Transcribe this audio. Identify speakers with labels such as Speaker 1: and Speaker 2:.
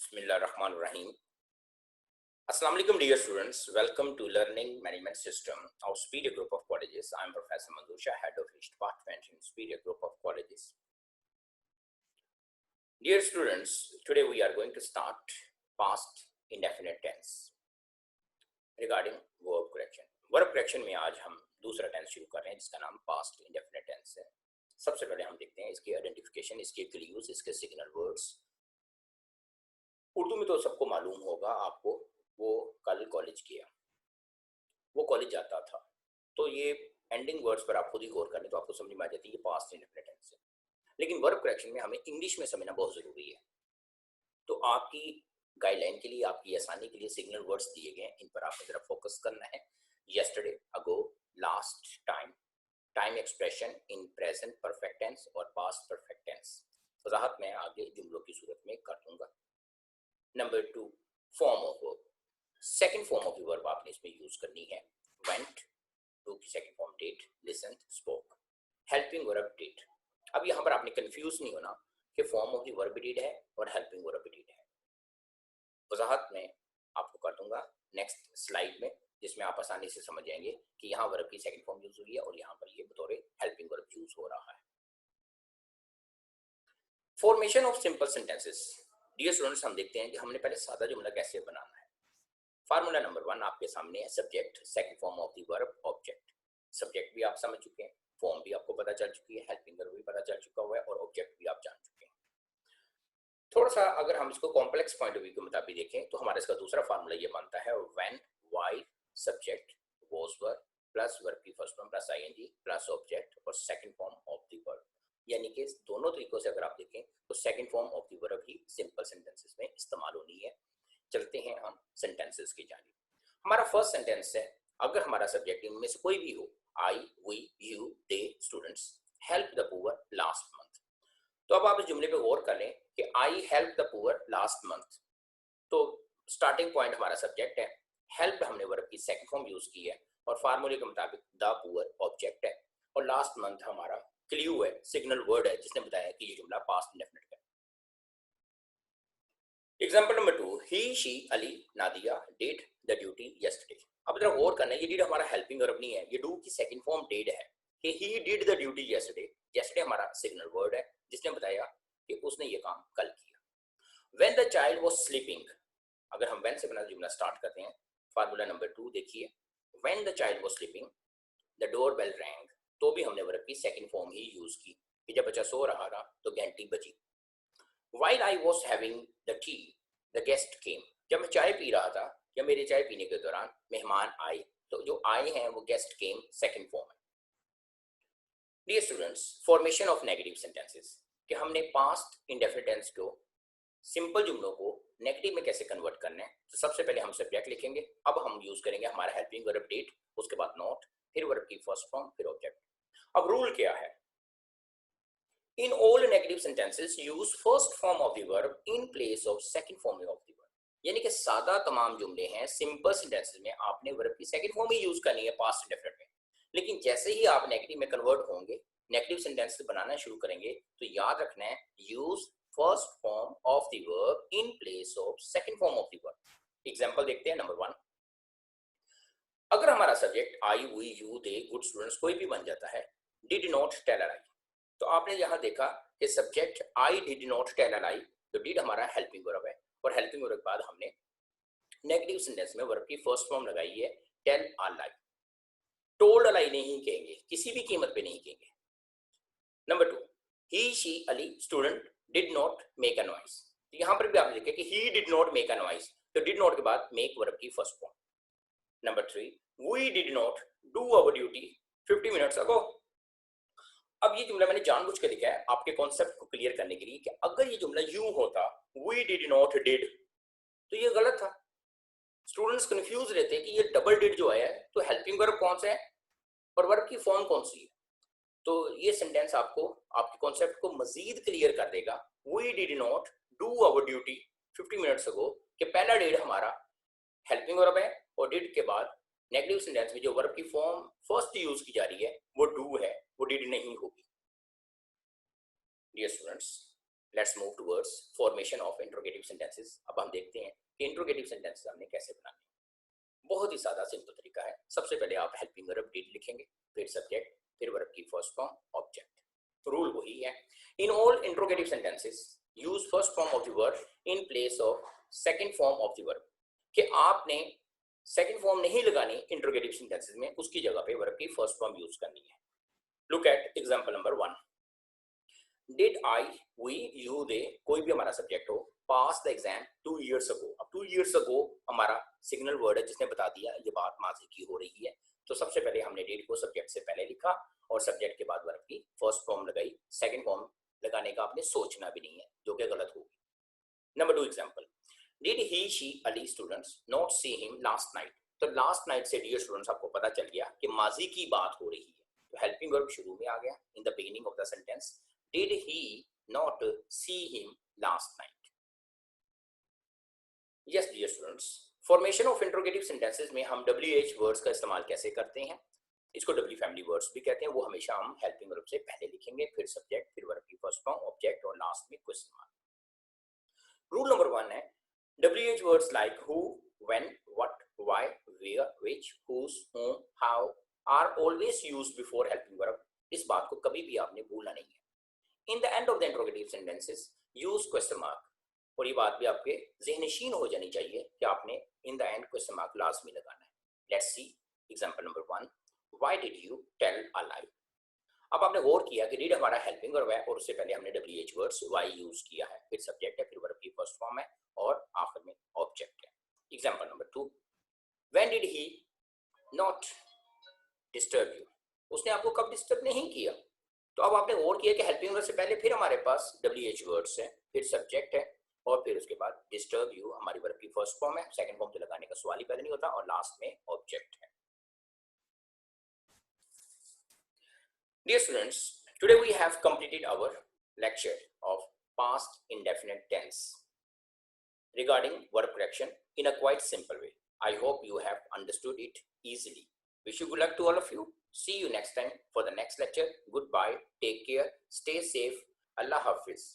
Speaker 1: Bismillahirrahmanirrahim. Assalamu alaikum dear students. Welcome to Learning Management System of Superior Group of Colleges. I am Professor Manzoor Shah, Head of English Department in Superior Group of Colleges. Dear students, today we are going to start past indefinite tense regarding verb correction. Verb correction में आज हम दूसरा tense शुरू कर रहे हैं जिसका नाम past indefinite tense है. सबसे पहले हम देखते हैं इसकी आइडेंटिफिकेशन, इसके क्लूज, इसके सिग्नल वर्ड्स. उर्दू में तो सबको मालूम होगा आपको, वो कल कॉलेज किया, वो कॉलेज जाता था, तो ये एंडिंग वर्ड्स पर आप खुद ही गौर कर लें तो आपको समझ में आ जाती है ये पास्ट इंडेफिनिट टेंस है. लेकिन वर्ब करेक्शन में हमें इंग्लिश में समझना बहुत ज़रूरी है. तो आपकी गाइडलाइन के लिए, आपकी आसानी के लिए सिग्नल वर्ड्स दिए गए हैं, इन पर आपको ज़रा फोकस करना है. Yesterday, ago, last time, time expression in present perfect tense और पास्ट परफेक्ट टेंस. वजाहत मैं आगे जुमलों की सूरत में कर दूंगा. Number 2, form of verb. Second form of verb आपने इसमें यूज करनी है. वेंट, टू की second form did, listen, spoke. Helping verb did. अब यहाँ पर आपने कंफ्यूज नहीं होना कि form of the verb did है और हेल्पिंग वर्ब डिड है. वजाहत में आपको कर दूंगा नेक्स्ट स्लाइड में, जिसमें आप आसानी से समझ जाएंगे कि यहाँ वर्ब की सेकंड फॉर्म यूज हुई है और यहाँ पर ये बतौर हेल्पिंग वर्ब यूज हो रहा है. Formation of simple sentences. Dear students, हम देखते हैं कि हमने पहले सादा जुमला कैसे बनाना है. फार्मूला नंबर 1 आपके सामने है. Subject, second form of the verb, object. Subject भी आप समझ चुके हैं, फॉर्म भी आपको पता चल चुकी है, हेल्पिंग वर्ब भी पता चल चुका हुआ है और ऑब्जेक्ट भी आप जान चुके हैं. थोड़ा सा अगर हम इसको कॉम्प्लेक्स पॉइंट ऑफ व्यू के मुताबिक देखें तो हमारा इसका दूसरा फार्मूला ये बनता है. When, while, subject, was verb plus verb की first form plus ING plus object और second form of the verb. यानी कि दोनों तरीकों से अगर आप देखें तो second form of the verb ही सिंपल सेंटेंसेस में इस्तेमाल होनी है. चलते हैं हम सेंटेंसेस की जानिब. हमारा फर्स्ट सेंटेंस है, अगर हमारा सब्जेक्ट इनमें से कोई भी हो, I, we, you, they students help the poor last month. तो अब आप इस जुमले पे गौर कर लें कि I help the poor last month. तो स्टार्टिंग पॉइंट हमारा सब्जेक्ट है, हेल्प हमने वर्ब की सेकंड फॉर्म यूज की है और फार्मूले के मुताबिक द पुअर ऑब्जेक्ट है और लास्ट मंथ हमारा क्लू है, सिग्नल वर्ड है जिसने बताया कि ये जुमला पास्ट इंडेफिनिट है. Example number 2, he, she, Ali, Nadia did the duty yesterday. अब जरा गौर करना है, ये डिड हमारा हेल्पिंग वर्ब नहीं है, ये डू की सेकंड फॉर्म डिड है कि he did the duty yesterday. Yesterday हमारा सिग्नल वर्ड है जिसने बताया कि उसने ये काम कल किया. When the child was sleeping, अगर हम व्हेन से बना जुमला स्टार्ट करते हैं, फार्मूला नंबर 2 देखिए. When the child was sleeping the door bell rang. तो भी हमने वर्ब की सेकंड फॉर्म ही यूज की कि जब बच्चा सो रहा था तो घंटी बजी. While I was having the tea, the guest came. जब मैं चाय पी रहा था या मेरे चाय पीने के दौरान मेहमान आए, तो जो आए हैं वो गेस्ट केम सेकंड फॉर्म है. Dear students, formation of negative sentences, कि हमने पास्ट इंडेफिनिट टेंस को, सिंपल जुमलों को नेगेटिव में कैसे कन्वर्ट करना है. तो सबसे पहले हम सब्जेक्ट लिखेंगे. अब हम यूज करेंगे हमारा हेल्पिंग वर्ब डिड, उसके बाद नॉट, फिर वर्ब की फर्स्ट फॉर्म, फिर ऑब्जेक्ट. अब रूल क्या है? In all negative sentences, use first form of the verb in place of second form of the verb. यानी कि सादा तमाम जुमले हैं, सिंपल सेंटेंसेस में आपने वर्ब की सेकंड फॉर्म ही यूज करनी है पास्ट इंडेफिनिट में. लेकिन जैसे ही आप नेगेटिव में कन्वर्ट होंगे, नेगेटिव सेंटेंस बनाना शुरू करेंगे, तो याद रखना है use first form of the verb in place of second form of the verb. Example देखते हैं. नंबर 1, अगर हमारा subject I, we, you, they, good students कोई भी बन जाता है, did not tell a lie. तो आपने यहां देखा कि subject I did not tell a lie, तो डिड हमारा हेल्पिंग वर्ब है और हेल्पिंग वर्ब के बाद हमने नेगेटिव सेंटेंस में वर्ब की फर्स्ट फॉर्म लगाई है टेल अ लाई. टोल्ड अ लाई नहीं कहेंगे, किसी भी कीमत पे नहीं कहेंगे. Number 2, he, she, Ali student did not make a noise. तो यहां पर भी आप देखें कि he did not make a noise, तो डिड नॉट के बाद मेक वर्ब की first form. Number 3, we did not do our duty 50 minutes ago. अब ये जुमला मैंने जानबूझ के लिखा है आपके कॉन्सेप्ट को क्लियर करने के लिए कि अगर ये जुमला यूं होता, वी डिड नॉट डिड, तो ये गलत था. स्टूडेंट्स कंफ्यूज रहते हैं कि ये डबल डिड जो है तो हेल्पिंग वर्ब कौन सा है और वर्ब की फॉर्म कौन सी है. तो ये सेंटेंस आपको आपके कॉन्सेप्ट को मजीद क्लियर कर देगा. We did not do our duty 50 minutes ago, कि पहला डिड हमारा हेल्पिंग वर्ब है और डिड के बाद नेगेटिव सेंटेंस में जो वर्ब की फॉर्म फर्स्ट यूज की जा रही है वो डू है, वो डिड नहीं होगी. Dear students, let's move towards formation of interrogative sentences. अब हम देखते हैं कि इंट्रोगेटिव सेंटेंसेस हमने कैसे बनाने। बहुत ही सादा सिंपल तरीका है। सबसे पहले आप हेल्पिंग वर्ब डीड लिखेंगे, फिर सब्जेक्ट, फिर वर्ब की फर्स्ट फॉर्म, ऑब्जेक्ट। रूल वही है। In all interrogative sentences use first form of the verb in place of second form of the verb. कि आपने सेकंड फॉर्म नहीं लगानी इंट्रोगेटिव सेंटेंसेस में, उसकी जगह पे वर्ब की फर्स्ट फॉर्म यूज करनी है। Look at example number 1। Did I, we, you, they, कोई भी हमारा सब्जेक्ट हो, pass the exam 2 years ago। अब 2 years ago हमारा सिग्नल वर्ड है जिसने बता दिया ये बात माजी की हो रही है। तो सबसे पहले हमने डिड को सब्जेक्ट से पहले लिखा और सब्जेक्ट के बाद वर्ब की फर्स्ट फॉर्म लगाई। सेकंड फॉर्म लगाने का आपने सोचना भी नहीं है, जो कि गलत होगी। Number 2 example. Did he, she, Ali students not see him last night. तो लास्ट नाइट से डियर स्टूडेंट्स आपको पता चल गया कि माजी की बात हो रही है, तो हेल्पिंग वर्ब शुरू में आ गया in the beginning of the sentence. Did he not see him last night. Yes dear students, formation of interrogative sentences में हम WH वर्ड्स का इस्तेमाल कैसे करते हैं? इसको W फैमिली वर्ड्स भी कहते हैं। वो हमेशा हम हेल्पिंग वर्ब से पहले लिखेंगे, फिर सब्जेक्ट, फिर वर्ब की फर्स्ट फॉर्म, ऑब्जेक्ट और लास्ट में क्वेश्चन मार्क। रूल नंबर 1 है WH words like who, when, what, why, where, which, whose, whom, how are always used before helping verb। इस बात को कभी भी आपने भूलना नहीं है। In the end of the interrogative sentences use question mark। और ये बात भी आपके ज़हनशीन हो जानी चाहिए कि आपने in the end question mark लाजमी लगाना है। Let's see example number 1। Why did you tell a lie? अब आपने गौर किया कि did हमारा हेल्पिंग वर्ब है और उससे पहले हमने WH वर्ड्स why यूज किया है, फिर सब्जेक्ट है, फिर वर्ब की फर्स्ट फॉर्म है और आखिर में ऑब्जेक्ट है। Example number 2। When did he not disturb you? उसने आपको कब डिस्टर्ब नहीं किया? तो अब आपने गौर किया कि हेल्पिंग वर्ब से पहले फिर हमारे पास WH वर्ड्स है, फिर सब्जेक्ट है और फिर उसके बाद डिस्टर्ब यू हमारी वर्ब की फर्स्ट फॉर्म है। सेकंड फॉर्म तो लगाने का सवाल ही पैदा नहीं होता और लास्ट में ऑब्जेक्ट है। Dear students, today we have completed our lecture of past indefinite tense regarding verb correction in a quite simple way. I hope you have understood it easily. Wish you good luck to all of you. See you next time for the next lecture. Goodbye. Take care. Stay safe. Allah Hafiz.